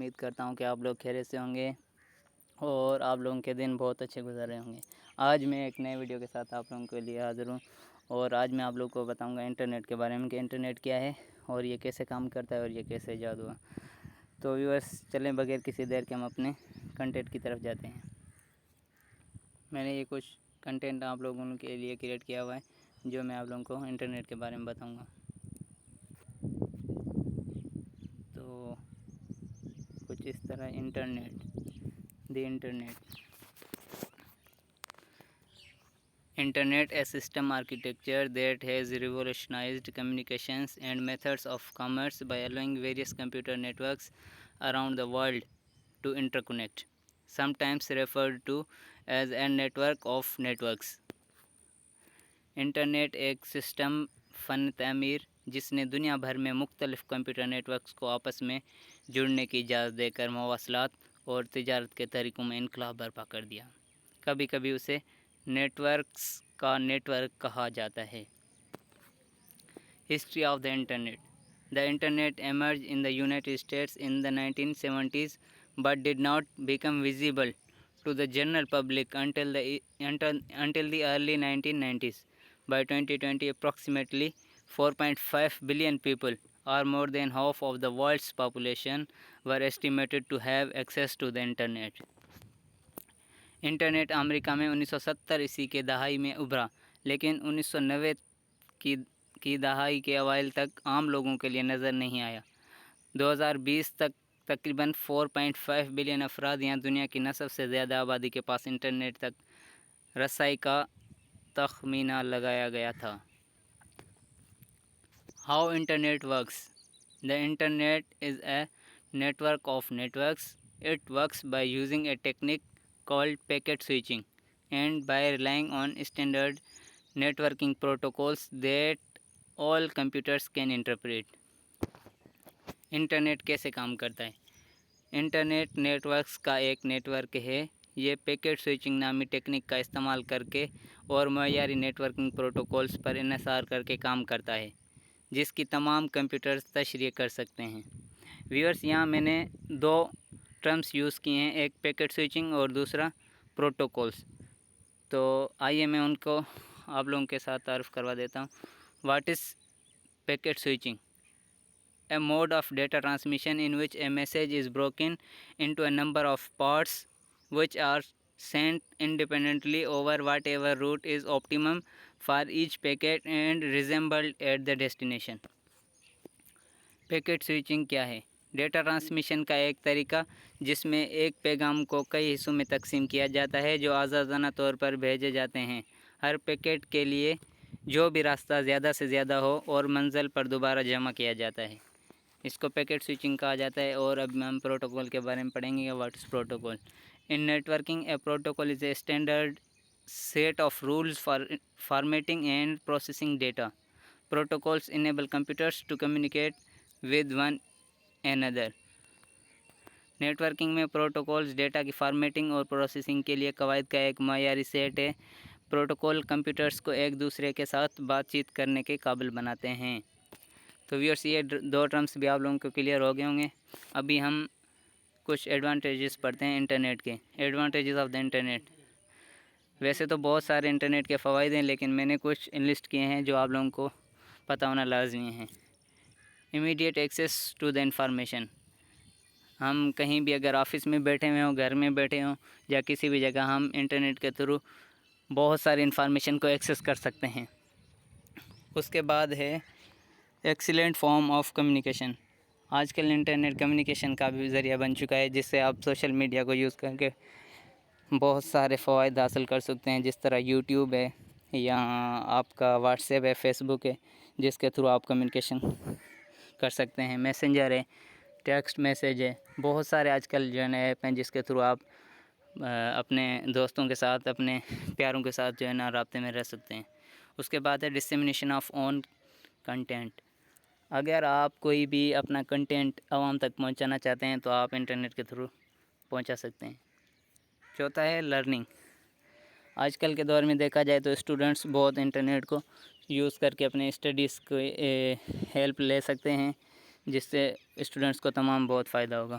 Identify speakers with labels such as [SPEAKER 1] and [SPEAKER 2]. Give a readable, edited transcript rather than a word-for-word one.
[SPEAKER 1] امید کرتا ہوں کہ آپ لوگ خیریت سے ہوں گے اور آپ لوگوں کے دن بہت اچھے گزر رہے ہوں گے۔ آج میں ایک نئے ویڈیو کے ساتھ آپ لوگوں کے لیے حاضر ہوں اور آج میں آپ لوگوں کو بتاؤں گا انٹرنیٹ کے بارے میں کہ انٹرنیٹ کیا ہے اور یہ کیسے کام کرتا ہے اور یہ کیسے ایجاد ہوا۔ تو ویورس چلیں بغیر کسی دیر کے ہم اپنے کنٹینٹ کی طرف جاتے ہیں۔ میں نے یہ کچھ کنٹینٹ آپ لوگوں کے لیے کریٹ کیا ہوا ہے جو میں آپ لوگوں کو انٹرنیٹ کے بارے میں بتاؤں گا۔ تو کچھ اس طرح دی Internet, a system architecture that has revolutionized communications and methods of commerce by allowing various computer networks around the world to interconnect, sometimes referred to as a network of networks. Internet ایک system فن تعمیر جس نے دنیا بھر میں مختلف computer net works کو آپس میں جڑنے کی اجازت دے کر مواصلات اور تجارت کے طریقوں میں انقلاب برپا کر دیا۔ کبھی کبھی اسے نیٹ ورکس کا نیٹ ورک کہا جاتا ہے۔ History of the internet. The internet emerged in the United States in the 1970s but did not become visible to the general public until the early 1990s. By 2020, approximately 4.5 billion people, or more than half of the world's population, were estimated to have access to the internet. Internet America میں 1970 عیسوی کے دہائی میں ابھرا، لیکن 1990 کی دہائی کے اوائل تک عام لوگوں کے لیے نظر نہیں آیا۔ 2020 تک تقریباً 4.5 بلین افراد یا دنیا کی نصف سے زیادہ آبادی کے پاس انٹرنیٹ تک رسائی کا تخمینہ لگایا گیا تھا۔ How internet works. The internet is a network of networks. It works by using a technique called packet switching and by relying on standard networking protocols that all computers can interpret. Internet کیسے کام کرتا ہے؟ Internet net works کا ایک net work ہے۔ یہ packet switching نامی technique کا استعمال کر کے اور معیاری نیٹ ورکنگ پروٹوکولز پر انحصار کر کے کام کرتا ہے، جس کی تمام کمپیوٹرز تشریح کر سکتے ہیں۔ ویورس، یہاں میں نے دو ٹرمز یوز کیے ہیں، ایک پیکٹ سوئچنگ اور دوسرا پروٹوکولز۔ تو آئیے میں ان کو آپ لوگوں کے ساتھ تعارف کروا دیتا ہوں۔ What is packet switching? A mode of data transmission in which a message is broken into a number of parts which are sent independently over whatever route is optimum for each packet and reassembled at the destination. Packet switching کیا ہے؟ Data transmission کا ایک طریقہ جس میں ایک پیغام کو کئی حصوں میں تقسیم کیا جاتا ہے جو آزادانہ طور پر بھیجے جاتے ہیں۔ ہر پیکٹ کے لیے جو بھی راستہ زیادہ سے زیادہ ہو اور منزل پر دوبارہ جمع کیا جاتا ہے، اس کو پیکٹ سوئچنگ کہا جاتا ہے۔ اور اب ہم پروٹوکول کے بارے میں پڑھیں گے۔ What is protocol? In networking a protocol is a standard set of rules for formatting and processing data. Protocols enable computers to communicate with one another. Networking میں پروٹوکولز ڈیٹا کی formatting اور processing کے لیے قواعد کا ایک معیاری set ہے۔ پروٹوکول کمپیوٹرز کو ایک دوسرے کے ساتھ بات چیت کرنے کے قابل بناتے ہیں۔ تو ویورس، یہ دو ٹرمز بھی آپ لوگوں کو کلیئر ہو گئے ہوں گے۔ ابھی ہم کچھ ایڈوانٹیجز پڑھتے ہیں انٹرنیٹ کے۔ Advantages of the internet. ویسے تو بہت سارے انٹرنیٹ کے فوائد ہیں، لیکن میں نے کچھ لسٹ کیے ہیں جو آپ لوگوں کو پتہ ہونا لازمی ہے۔ Immediate access to the information. ہم کہیں بھی اگر آفس میں بیٹھے ہوئے ہوں، گھر میں بیٹھے ہوں یا کسی بھی جگہ، ہم انٹرنیٹ کے تھرو بہت ساری انفارمیشن کو ایکسیس کر سکتے ہیں۔ اس کے بعد ہے ایکسیلنٹ فارم آف کمیونیکیشن۔ آج کل انٹرنیٹ کمیونیکیشن کا بھی ذریعہ بن چکا ہے، جس سے آپ سوشل میڈیا کو یوز کر کے بہت سارے فوائد حاصل کر سکتے ہیں، جس طرح یوٹیوب ہے یا آپ کا واٹس ایپ ہے، فیس بک ہے، جس کے تھرو آپ کمیونیکیشن کر سکتے ہیں۔ میسنجر ہے، ٹیکسٹ میسیج ہے، بہت سارے آج کل جو ہے نا ایپ ہیں جس کے تھرو آپ اپنے دوستوں کے ساتھ، اپنے پیاروں کے ساتھ جو ہے نا رابطے میں رہ سکتے ہیں۔ اس کے بعد ہے ڈسیمینیشن آف اون کنٹینٹ۔ اگر آپ کوئی بھی اپنا کنٹینٹ عوام تک پہنچانا چاہتے ہیں تو آپ انٹرنیٹ کے تھرو پہنچا سکتے ہیں۔ چوتھا ہے لرننگ۔ آج کل کے دور میں دیکھا جائے تو اسٹوڈنٹس بہت انٹرنیٹ کو یوز کر کے اپنے اسٹڈیز کو ہیلپ لے سکتے ہیں، جس سے اسٹوڈنٹس کو تمام بہت فائدہ ہوگا۔